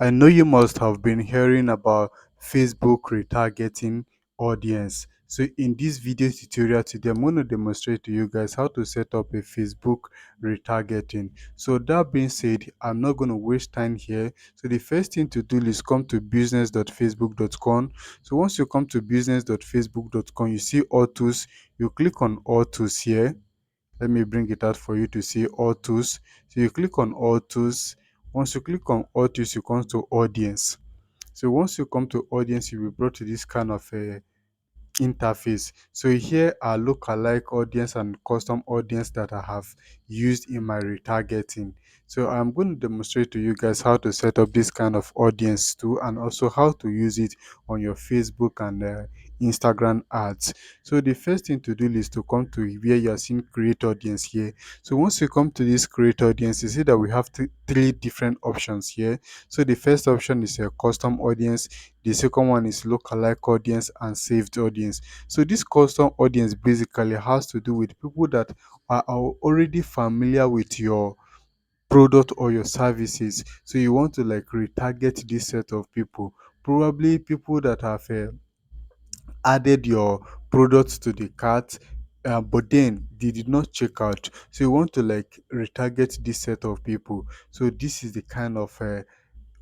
I know you must have been hearing about Facebook retargeting audience. So in this video tutorial today, I'm going to demonstrate to you guys how to set up a Facebook retargeting. So that being said, I'm not going to waste time here. So the first thing to do is come to business.facebook.com. So once you come to business.facebook.com, you see autos, you click on autos here. Let me bring it out for you to see all tools. So you click on all tools. Once you click on all tools, you come to audience. So once you come to audience, you'll be brought to this kind of a interface. So here are lookalike audience and custom audience that I have used in my retargeting. So I'm going to demonstrate to you guys how to set up this kind of audience too, and also how to use it on your Facebook and Instagram ads. So the first thing to do is to come to where you are seeing create audience here. So once you come to this create audience, you see that we have three different options here. So the first option is a custom audience, the second one is lookalike audience and saved audience. So this custom audience basically has to do with people that are already familiar with your product or your services. So you want to like retarget this set of people, probably people that have added your products to the cart, but then they did not check out. So you want to like retarget this set of people. So this is the kind of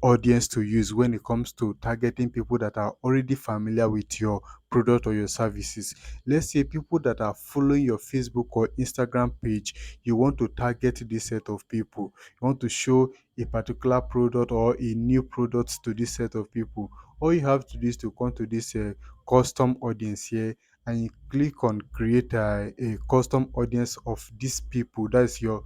audience to use when it comes to targeting people that are already familiar with your product or your services. Let's say people that are following your Facebook or Instagram page, you want to target this set of people. You want to show a particular product or a new product to this set of people. All you have to do is to come to this custom audience here, and you click on create a custom audience of these people. That's your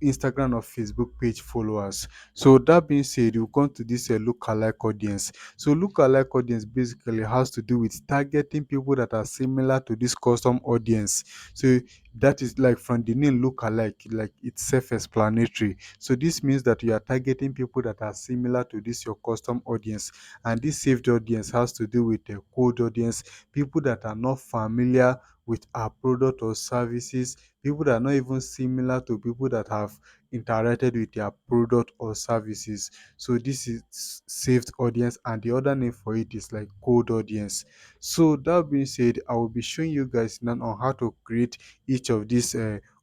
Instagram or Facebook page followers. So that being said, you come to this lookalike audience. So lookalike audience basically has to do with targeting people that are similar to this custom audience. So that is like from the name lookalike, like it's self-explanatory. So this means that you are targeting people that are similar to this your custom audience, and this saved audience has to do with the cold audience, people that are not familiar with our product or services, people that are not even similar to people that have interacted with their product or services. So this is saved audience, and the other name for it is like cold audience. So that being said, I will be showing you guys now on how to create each of these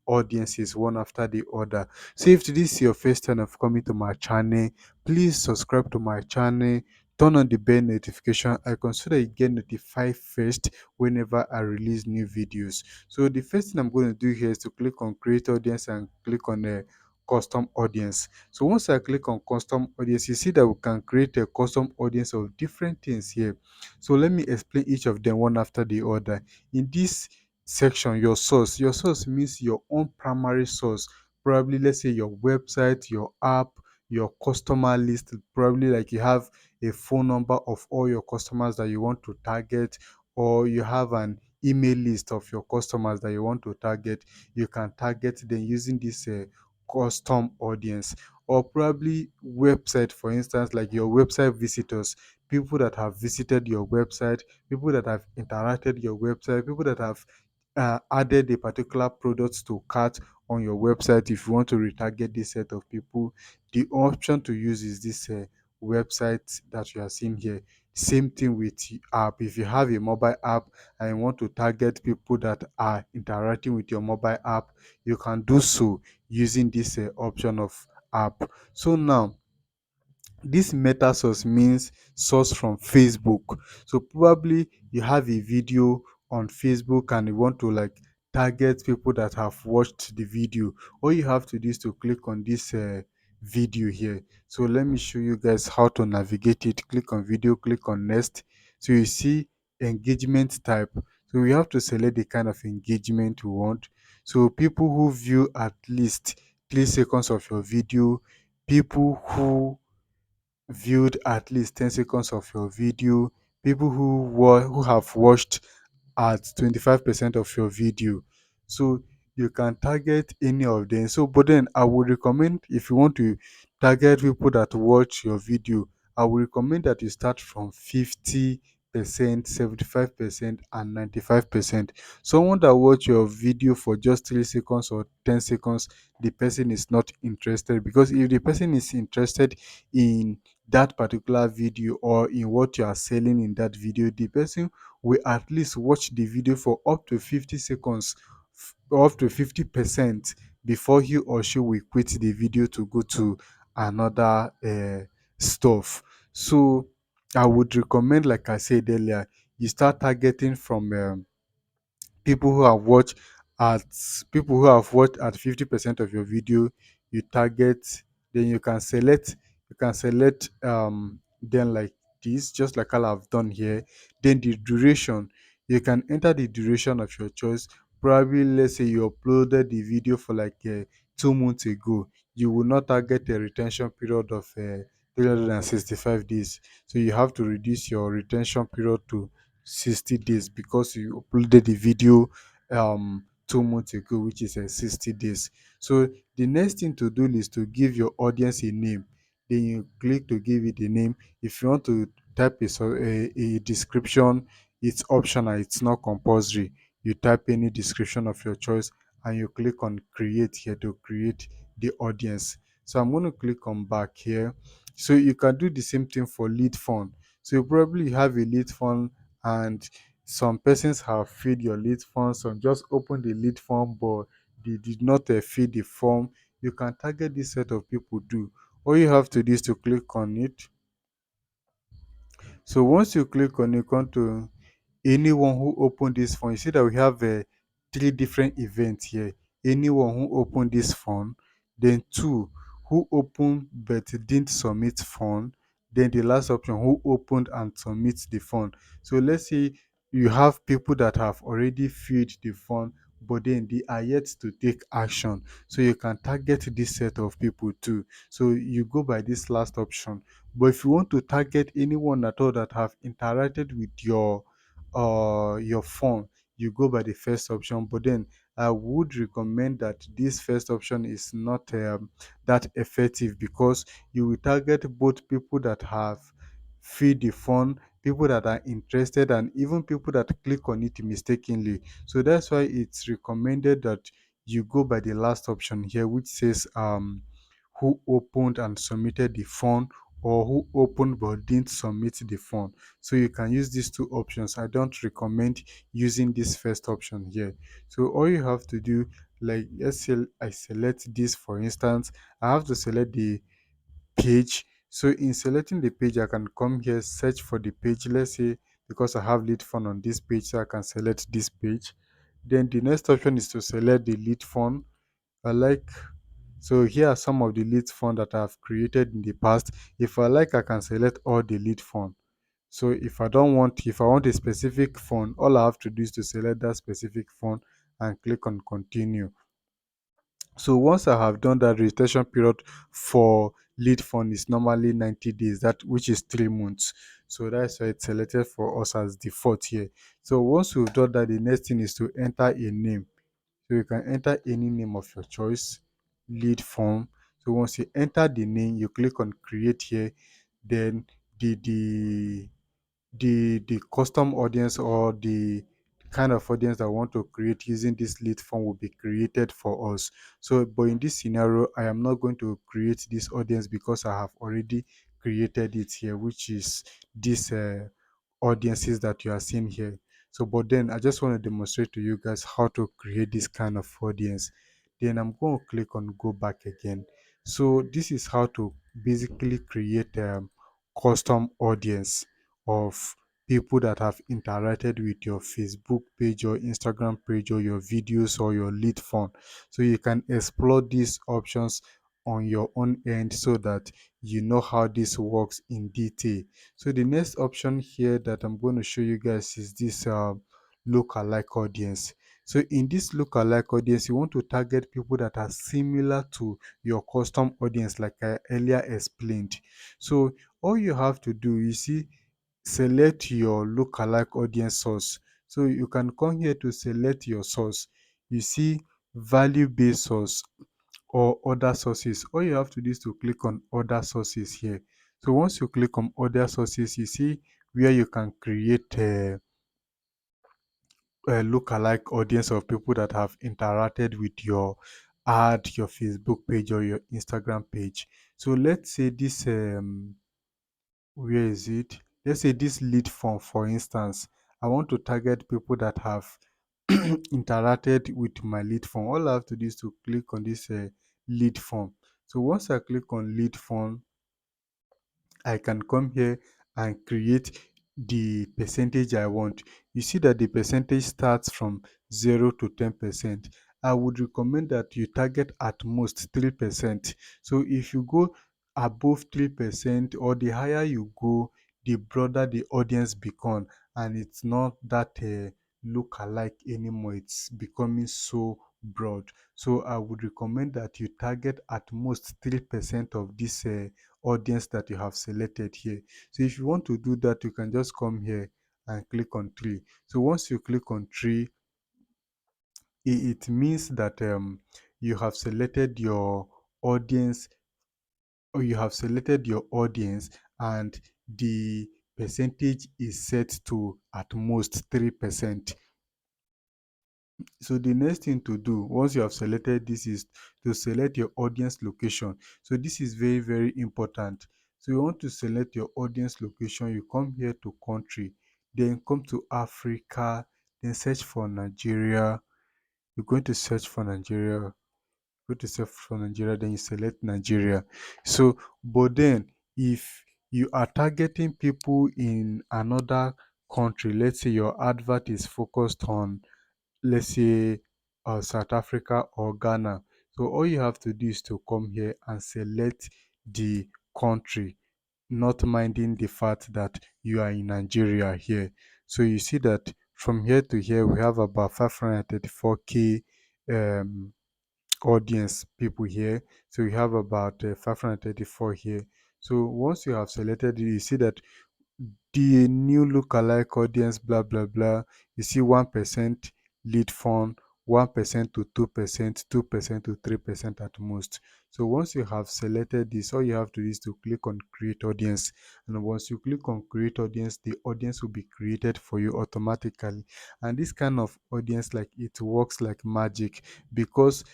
audiences one after the other. So if this is your first time of coming to my channel, please subscribe to my channel, turn on the bell notification icon so that you get notified first whenever I release new videos. So the first thing I'm going to do here is to click on create audience and click on a custom audience. So once I click on custom audience, you see that we can create a custom audience of different things here. So let me explain each of them one after the other. In this section, your source means your own primary source. Probably let's say your website, your app, your customer list. Probably like you have a phone number of all your customers that you want to target, or you have an email list of your customers that you want to target. You can target them using this custom audience. Or probably website, for instance, like your website visitors, people that have visited your website, people that have interacted your website, people that have added a particular product to cart on your website. If you want to retarget this set of people, the option to use is this website that you are seeing here. Same thing with app. If you have a mobile app and you want to target people that are interacting with your mobile app, you can do so using this option of app. So now this meta source means source from Facebook. So probably you have a video on Facebook and you want to like target people that have watched the video. All you have to do is to click on this video here. So let me show you guys how to navigate it. Click on video, click on next. So you see engagement type. So we have to select the kind of engagement we want. So people who view at least 3 seconds of your video, people who viewed at least 10 seconds of your video, people who have watched at 25% of your video. So you can target any of them. So but then I would recommend, if you want to target people that watch your video, I would recommend that you start from 50 75%, and 95%. Someone that watch your video for just 3 seconds or 10 seconds, the person is not interested, because if the person is interested in that particular video or in what you are selling in that video, the person will at least watch the video for up to 50 seconds, up to 50% before he or she will quit the video to go to another stuff. So I would recommend, like I said earlier, you start targeting from people who have watched at people who have watched at 50% of your video. You target, then you can select them like this, just like I've done here. Then the duration, you can enter the duration of your choice. Probably, let's say you uploaded the video for like 2 months ago, you will not target a retention period of 365 days. So you have to reduce your retention period to 60 days, because you uploaded the video 2 months ago, which is 60 days. So the next thing to do is to give your audience a name. Then you click to give it a name. If you want to type a description, it's optional, it's not compulsory. You type any description of your choice and you click on create here to create the audience. So I'm going to click on back here. So you can do the same thing for lead form. So you probably have a lead form, and some persons have filled your lead form, some just open the lead form but they did not fill the form. You can target this set of people too. All you have to do is to click on it. So once you click on it, come to anyone who opened this phone. You see that we have three different events here. Anyone who opened this phone, then two who opened but didn't submit phone, then the last option who opened and submit the phone. So let's say you have people that have already filled the phone, but then they are yet to take action. So you can target this set of people too. So you go by this last option. But if you want to target anyone at all that have interacted with your phone, you go by the first option. But then I would recommend that this first option is not that effective, because you will target both people that have filled the phone, people that are interested, and even people that click on it mistakenly. So that's why it's recommended that you go by the last option here, which says who opened and submitted the phone, or who opened but didn't submit the phone. So you can use these two options. I don't recommend using this first option here. So all you have to do, like, let's say I select this, for instance, I have to select the page. So in selecting the page, I can come here, search for the page. Let's say because I have lead phone on this page, so I can select this page. Then the next option is to select the lead phone. I like so here are some of the lead phone that I've created in the past. If I like, I can select all the lead phone. So if I want a specific phone, all I have to do is to select that specific phone and click on continue. So once I have done that, registration period for lead phone is normally 90 days, that which is 3 months. So that's why it's selected for us as default here. So once we've done that, the next thing is to enter a name. So you can enter any name of your choice, lead form. So once you enter the name, you click on create here. Then the the the custom audience, or the kind of audience that I want to create using this lead form, will be created for us. So but in this scenario, I am not going to create this audience because I have already created it here, which is this audiences that you are seeing here. So but then I just want to demonstrate to you guys how to create this kind of audience. Then I'm going to click on go back again. So this is how to basically create custom audience of people that have interacted with your Facebook page or Instagram page or your videos or your lead form. So you can explore these options on your own end, so that you know how this works in detail. So the next option here that I'm going to show you guys is this lookalike audience. So in this lookalike audience, you want to target people that are similar to your custom audience, like I earlier explained. So all you have to do, you see, select your lookalike audience source. So you can come here to select your source. You see value based source or other sources. All you have to do is to click on other sources here. So once you click on other sources, you see where you can create a lookalike audience of people that have interacted with your ad, your Facebook page, or your Instagram page. So let's say this where is it? Let's say this lead form, for instance. I want to target people that have interacted with my lead form. All I have to do is to click on this lead form. So once I click on lead form, I can come here and create the percentage I want. You see that the percentage starts from 0 to 10%. I would recommend that you target at most 3%. So if you go above 3% or the higher you go, the broader the audience become, and it's not that look alike anymore. It's becoming so broad. So I would recommend that you target at most 3% of this audience that you have selected here. So if you want to do that, you can just come here and click on 3. So once you click on 3, it means that you have selected your audience, or you have selected your audience, and the percentage is set to at most 3%. So the next thing to do once you have selected this is to select your audience location. So this is very, very important. So you want to select your audience location. You come here to country, then come to Africa, then search for Nigeria. You're going to search for Nigeria. Go to search for Nigeria, then you select Nigeria. So but then if you are targeting people in another country, let's say your advert is focused on, let's say, South Africa or Ghana. So all you have to do is to come here and select the country, not minding the fact that you are in Nigeria here. So you see that from here to here, we have about 534K um, audience people here. So we have about 534 here. So once you have selected it, you see that the new lookalike audience, blah blah blah. You see 1% lead fund, 1% to 2%, 2% to 3% at most. So once you have selected this, all you have to do is to click on create audience. And once you click on create audience, the audience will be created for you automatically. And this kind of audience, like, it works like magic, because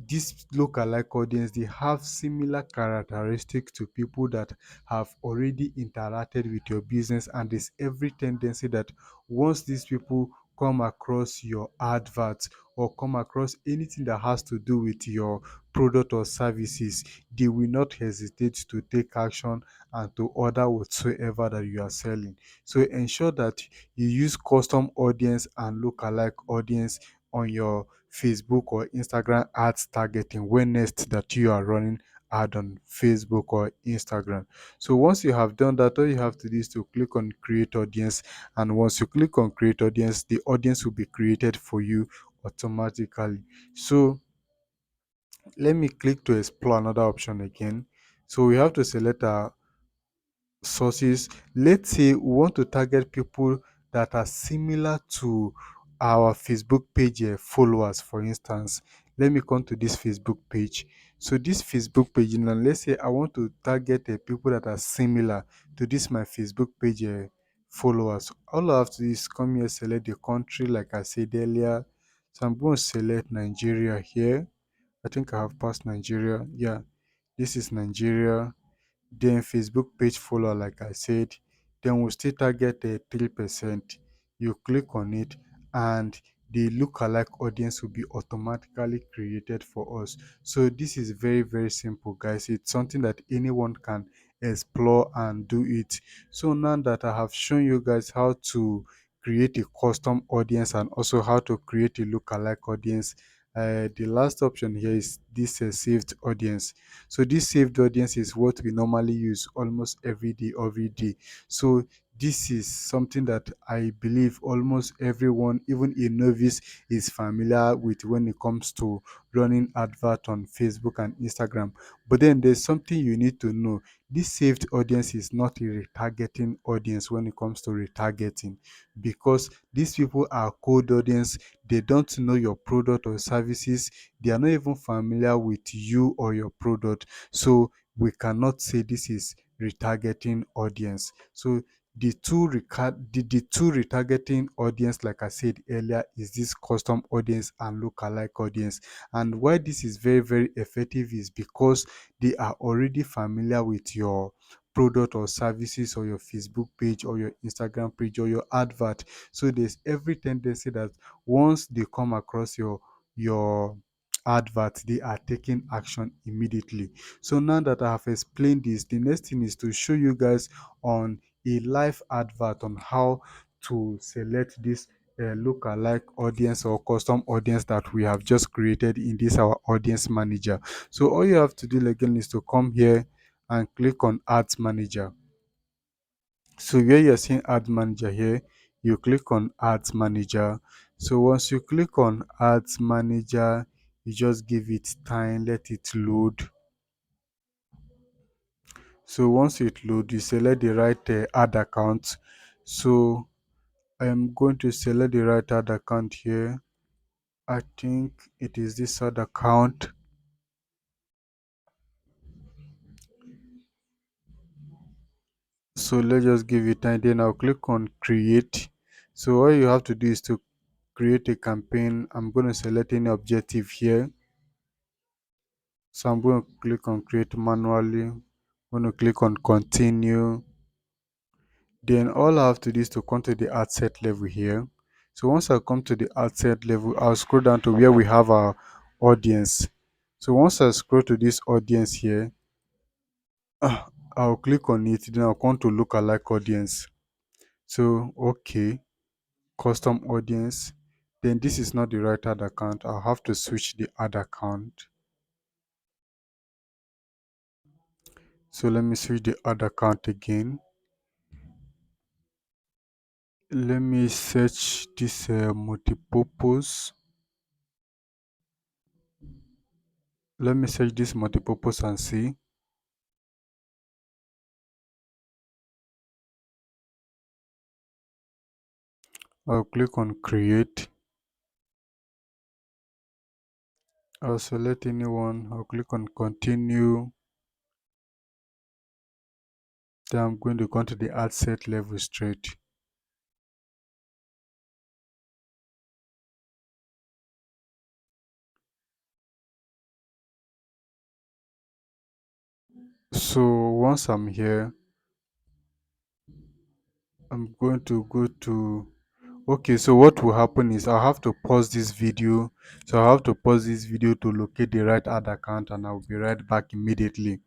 this lookalike audience, they have similar characteristics to people that have already interacted with your business, and there's every tendency that once these people come across your adverts or come across anything that has to do with your product or services, they will not hesitate to take action and to order whatsoever that you are selling. So ensure that you use custom audience and lookalike audience on your Facebook or Instagram ads targeting when next that you are running ad on Facebook or Instagram. So once you have done that, all you have to do is to click on create audience. And once you click on create audience, the audience will be created for you automatically. So let me click to explore another option again. So we have to select our sources. Let's say we want to target people that are similar to our Facebook page followers, for instance. Let me come to this Facebook page. So this Facebook page now, let's say I want to target people that are similar to this my Facebook page followers. All I have to do is come here, select the country like I said earlier. So I'm going to select Nigeria here. I think I have passed Nigeria. Yeah, this is Nigeria. Then Facebook page follower, like I said, then we'll still target 3%. You click on it, and the lookalike audience will be automatically created for us. So this is very, very simple, guys. It's something that anyone can explore and do it. So now that I have shown you guys how to create a custom audience and also how to create a lookalike audience, the last option here is this saved audience. So this saved audience is what we normally use almost every day. So this is something that I believe almost everyone, even a novice, is familiar with when it comes to running advert on Facebook and Instagram. But then there's something you need to know. This saved audience is not a retargeting audience when it comes to retargeting, because these people are cold audience. They don't know your product or services. They are not even familiar with you or your product. So we cannot say this is retargeting audience. So the two retargeting audience, like I said earlier, is this custom audience and lookalike audience. And why this is very, very effective is because they are already familiar with your product or services, or your Facebook page, or your Instagram page, or your advert. So there's every tendency that once they come across your advert, they are taking action immediately. So now that I have explained this, the next thing is to show you guys on a live advert on how to select this lookalike audience or custom audience that we have just created in this our audience manager. So all you have to do again is to come here and click on ads manager. So where you're seeing ads manager here, you click on ads manager. So once you click on ads manager, you just give it time, let it load. So once it loads, you select the right ad account. So I am going to select the right ad account here. I think it is this ad account. So let's just give it time. Then I'll click on create. So all you have to do is to create a campaign. I'm going to select any objective here. So I'm going to click on create manually. I'm going to click on continue. Then all I have to do is to come to the ad set level here. So once I come to the ad set level, I'll scroll down to where we have our audience. So once I scroll to this audience here, I'll click on it. Then I'll come to lookalike audience. So okay, custom audience. Then this is not the right ad account. I'll have to switch the ad account. So let me switch the ad account again. Let me search this multipurpose. Let me search this multipurpose and see. I'll click on create. I'll select anyone. I'll click on continue. Then I'm going to go to the ad set level straight. So once I'm here, I'm going to go to, okay, so what will happen is I'll have to pause this video. So I'll have to pause this video to locate the right ad account, and I'll be right back immediately.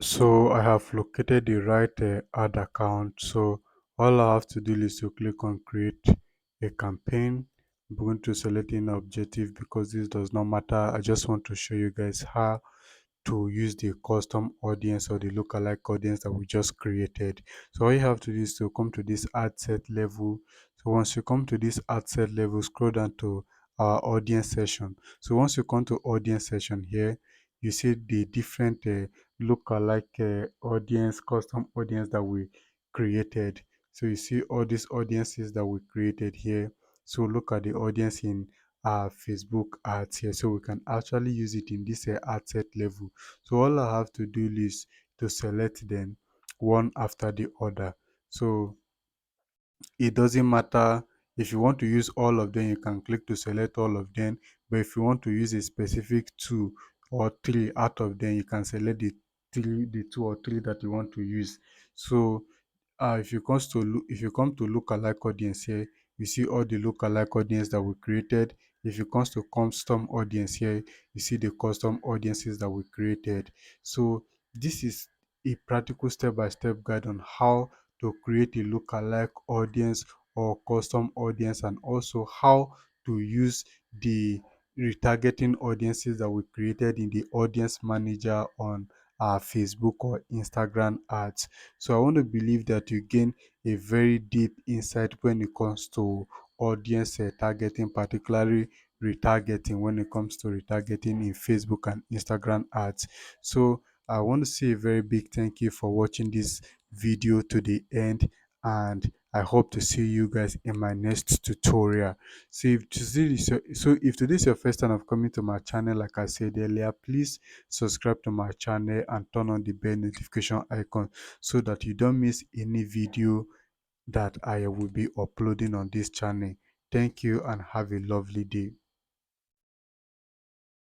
So I have located the right ad account. So all I have to do is to click on create a campaign. I'm going to select an objective because this does not matter. I just want to show you guys how to use the custom audience or the lookalike audience that we just created. So all you have to do is to come to this ad set level. So once you come to this ad set level, scroll down to our audience session. So once you come to audience session here, you see the different lookalike audience, custom audience that we created. So you see all these audiences that we created here. So look at the audience in Facebook ads here. So we can actually use it in this ad set level. So all I have to do is to select them one after the other. So it doesn't matter if you want to use all of them, you can click to select all of them. But if you want to use a specific two or three out of them, you can select the two or three that you want to use. So if you come to lookalike audience here, you see all the lookalike audience that we created. If you come to custom audience here, you see the custom audiences that we created. So this is a practical step-by-step guide on how to create a lookalike audience or custom audience, and also how to use the retargeting audiences that we created in the audience manager on our Facebook or Instagram ads. So I want to believe that you gain a very deep insight when it comes to audience targeting, particularly retargeting, when it comes to retargeting in Facebook and Instagram ads. So I want to say a very big thank you for watching this video to the end, and I hope to see you guys in my next tutorial. So if today is your first time of coming to my channel, like I said earlier, please subscribe to my channel and turn on the bell notification icon so that you don't miss any video that I will be uploading on this channel. Thank you and have a lovely day.